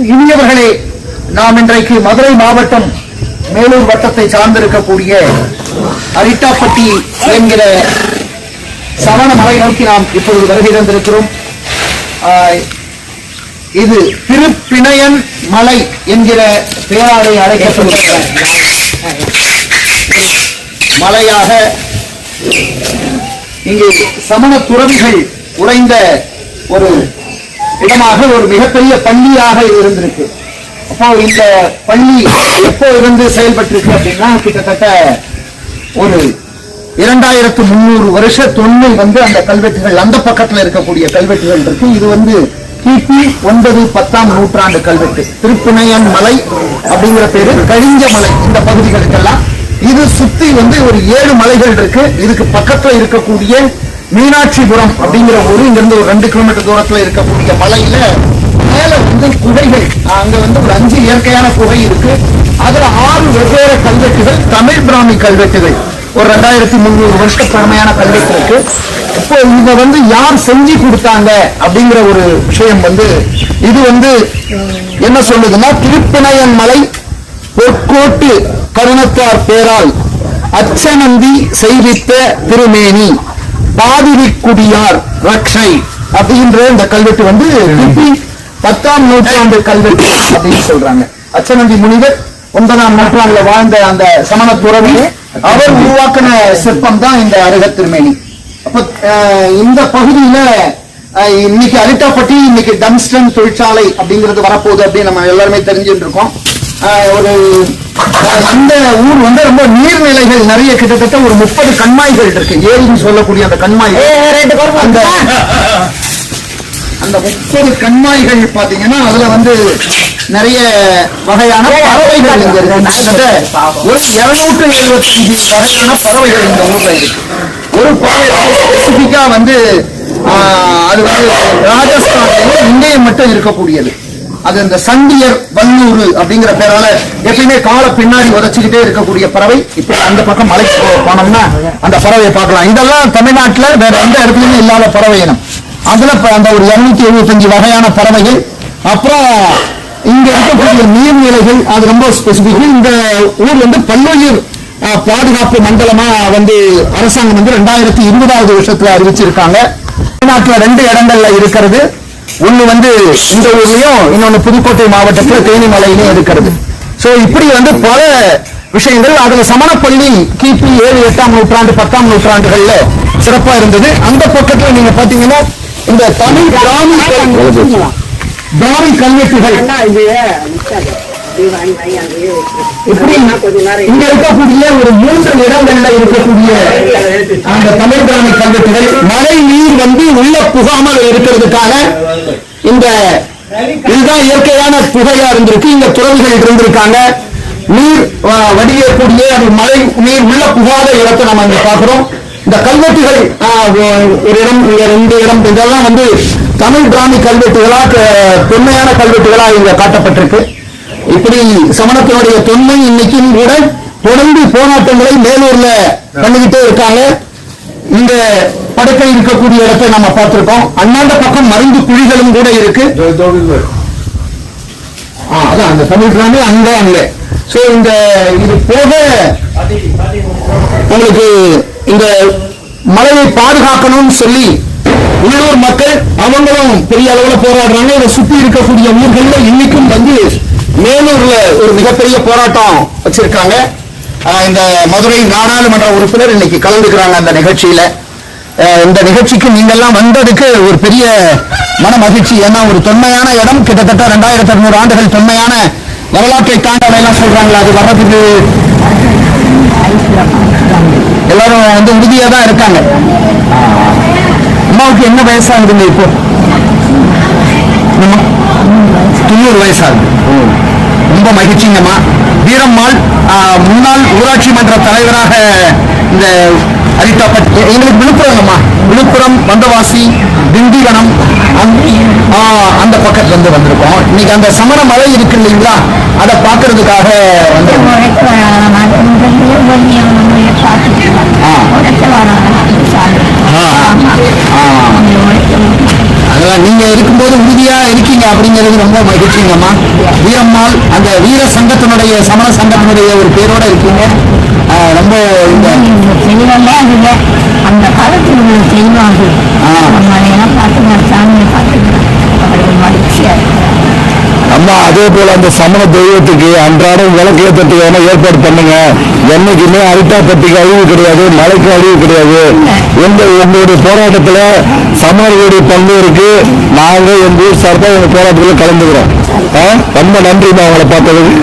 இனியவர்களே, நாம் இன்றைக்கு மதுரை மாவட்டம் மேலூர் வட்டத்தை சார்ந்திருக்கக்கூடிய அரிட்டாப்பட்டி என்கிற சமண மலை நோக்கி நாம் இப்பொழுது வருகை தந்திருக்கிறோம். இது திருப்பிணையன் மலை என்கிற பெயராலே அழைக்கப்படுகிற மலையாக இங்கே சமண துறவிகள் உழைந்த ஒரு இடமாக ஒரு மிகப்பெரிய பள்ளியாக இருந்திருக்கு. அப்போ இந்த பள்ளி எப்போ இருந்து செயல்பட்டிருக்கு அப்படின்னா கிட்டத்தட்ட ஒரு 2300 வருஷ தொன்மை அந்த கல்வெட்டுகள் அந்த பக்கத்துல இருக்கக்கூடிய கல்வெட்டுகள் இருக்கு. இது கிபி 9-10ஆம் நூற்றாண்டு கல்வெட்டு. திருப்பிணையன் மலை அப்படிங்கிற பேரு கழிஞ்ச மலை இந்த பகுதிகளுக்கெல்லாம். இது சுத்தி ஒரு 7 மலைகள் இருக்கு. இதுக்கு பக்கத்துல இருக்கக்கூடிய மீனாட்சிபுரம் அப்படிங்கிற ஊரு இங்கிருந்து ஒரு 2 கிலோமீட்டர் தூரத்துல இருக்கக்கூடிய மலையில மேல குகைகள், அங்க ஒரு 5 இயற்கையான குகை இருக்கு. அதுல 6 வெவ்வேறு கல்வெட்டுகள் தமிழ் பிராமி கல்வெட்டுகள், ஒரு 2300 வருஷ பழமையான கல்வெட்டு இருக்கு. இப்போ இத யார் செஞ்சு கொடுத்தாங்க அப்படிங்கிற ஒரு விஷயம் இது என்ன சொல்லுதுன்னா, திருப்பிணையன் மலை பொற்கோட்டு கருணத்தார் பேரால் அச்சநந்தி செய்வித்த திருமேனி பாதிரிக்குடியார் ரக்ஷை அப்படின்ற இந்த கல்வெட்டு கிபி 10ஆம் நூற்றாண்டு கல்வெட்டு அப்படின்னு சொல்றாங்க. அச்சநந்தி முனிவர் 9ஆம் நூற்றாண்டுல வாழ்ந்த அந்த சமண துறவி அவர் உருவாக்கின சிற்பம் தான் இந்த அருகத் திருமேனி. அப்ப இந்த பகுதியில இன்னைக்கு அரிட்டாப்பட்டி, இன்னைக்கு டங்ஸ்டன் தொழிற்சாலை அப்படிங்கிறது வரப்போகுது அப்படின்னு நம்ம எல்லாருமே தெரிஞ்சுட்டு இருக்கோம். இந்த ஊர் ரொம்ப நீர்நிலைகள் நிறைய, கிட்டத்தட்ட ஒரு 30 கண்மாய்கள் இருக்கு. ஏரின்னு சொல்லக்கூடிய அந்த கண்மாய்கள், அந்த 30 கண்மாய்கள் பாத்தீங்கன்னா அதுல நிறைய வகையான பறவைகள் இங்க இருக்கு. ஒரு 275 வகையான பறவைகள் இந்த ஊர்ல இருக்கு. ஒரு பறவை அது ராஜஸ்தான்லயும் இங்கேயும் மட்டும் இருக்கக்கூடியது. அது இந்த சண்டியர் வல்லூர் அப்படிங்கிற பேரால எப்பயுமே கால பின்னாடி உதச்சிக்கிட்டே இருக்கக்கூடிய பறவை. இப்ப அந்த பக்கம் மலைக்கு போனோம்னா அந்த பறவையை பார்க்கலாம். இதெல்லாம் தமிழ்நாட்டுல வேற எந்த இடத்துலயுமே இல்லாத பறவை இனம். அதுல அந்த ஒரு 275 வகையான பறவைகள். அப்புறம் இங்க இருக்கக்கூடிய நீர்நிலைகள் அது ரொம்ப ஸ்பெசிபிக். இந்த ஊர் பல்லுயிர் பாதுகாப்பு மண்டலமா அரசாங்கம் 2020ஆவது வருஷத்துல அறிவிச்சிருக்காங்க. தமிழ்நாட்டுல 2 இடங்கள்ல இருக்கிறது. ஒண்ணு இந்த ஊர்லயும், இன்னொன்னு புதுக்கோட்டை மாவட்டத்துல தேனி மலையிலும் இருக்கிறது. சோ இப்படி பல விஷயங்கள். அதுல சமணப்பள்ளி கிபி 7-8ஆம் நூற்றாண்டு 10ஆம் நூற்றாண்டுகள்ல சிறப்பா இருந்தது. அந்த பக்கத்துல நீங்க பாத்தீங்கன்னா இந்த தமிழ் பிராமி கல்வெட்டுகள் இங்க இருக்கக்கூடிய ஒரு 3 இடங்கள்ல இருக்கக்கூடிய அந்த தமிழ் பிராமி கல்வெட்டுகள் மழை நீர் உள்ள புகாமல் இருக்கிறதுக்காக இதுதான் இயற்கையான புகையா இருந்திருக்கு. இங்க துறவிகள் இருந்திருக்காங்க. நீர் வடியக்கூடிய மழை நீர் உள்ள புகாத இடத்தை நம்ம இங்க பாக்குறோம். இந்த கல்வெட்டுகள் ஒரு இடம், இங்க 2 இடம், இதெல்லாம் தமிழ் பிராமி கல்வெட்டுகளா, தொன்மையான கல்வெட்டுகளா இங்க காட்டப்பட்டிருக்கு. இப்படி சமணத்தினுடைய தொன்மை இன்னைக்கும் கூட தொடர்ந்து போராட்டங்களை மேலூர்ல பண்ணிக்கிட்டே இருக்காங்க. இந்த படுக்கை இருக்கக்கூடிய இடத்தை நம்ம பார்த்திருக்கோம். அண்ணாண்ட பக்கம் மருந்து குழிகளும் கூட இருக்கு. அதான் அந்த தமிழ் பிராமி அங்க. சோ இது போக உங்களுக்கு இந்த மலையை பாதுகாக்கணும்னு சொல்லி உள்ளூர் மக்கள் அவங்களும் பெரிய அளவுல போராடுறாங்க. இதை சுத்தி இருக்கக்கூடிய ஊர்கள்ல இன்னைக்கும் மேலூர்ல ஒரு மிகப்பெரிய போராட்டம் வச்சிருக்காங்க. இந்த மதுரை நாடாளுமன்ற உறுப்பினர் இன்னைக்கு கலந்துக்கிறாங்க அந்த நிகழ்ச்சியில. இந்த நிகழ்ச்சிக்கு நீங்க எல்லாம் வந்ததுக்கு ஒரு பெரிய மன மகிழ்ச்சி. ஏன்னா ஒரு தொன்மையான இடம், கிட்டத்தட்ட 2200 ஆண்டுகள் தொன்மையான வரலாற்றை தாண்டலாம் சொல்றாங்களா, அது வர்றதுக்கு எல்லாரும் உறுதியா தான் இருக்காங்க. அம்மாவுக்கு என்ன வயசாகுதுங்க இப்போ? 90 வயசாகுது. ரொம்ப மகிழ்ச்சிங்கம்மா. வீரம்மாள் முன்னாள் ஊராட்சி மன்ற தலைவராக இந்த அரிட்டாப்பட்டி, எங்களுக்கு விழுப்புரம்மா, விழுப்புரம், வந்தவாசி, திண்டிவனம் அந்த பக்கத்துல வந்திருக்கோம். இன்னைக்கு அந்த சமண மலை இருக்கு இல்லைங்களா, அதை பாக்குறதுக்காக அதெல்லாம் நீங்க இருக்கும்போது உறுதியா இருக்கீங்க அப்படிங்கிறது ரொம்ப மகிழ்ச்சிங்கம்மா. வீரம்மாள் அந்த வீர சங்கத்தினுடைய சமண சங்கத்தினுடைய ஒரு பேரோட இருக்கீங்க. ரொம்ப இந்த செய்வாங்க இல்லை அந்த காலத்தில் உள்ள செய்வாங்க. அதையெல்லாம் பார்த்து சாமியை பார்த்துக்கிறேன். அவர்கள் மகிழ்ச்சியா அம்மா அதே போல அந்த சமண தெய்வத்துக்கு அன்றாடம் விளக்கு ஏற்றத்துக்கான ஏற்பாடு பண்ணுங்க. என்னைக்குமே அரிட்டாப்பட்டிக்கு அழிவு கிடையாது, மலைக்கு அழிவு கிடையாது. உங்களுடைய போராட்டத்துல சமணர்களுடைய பங்கு இருக்கு. நாங்க எங்க ஊர் சார்பாக எங்க போராட்டத்தில் கலந்துக்கிறோம். ரொம்ப நன்றிமா அவங்களை பார்த்ததுக்கு.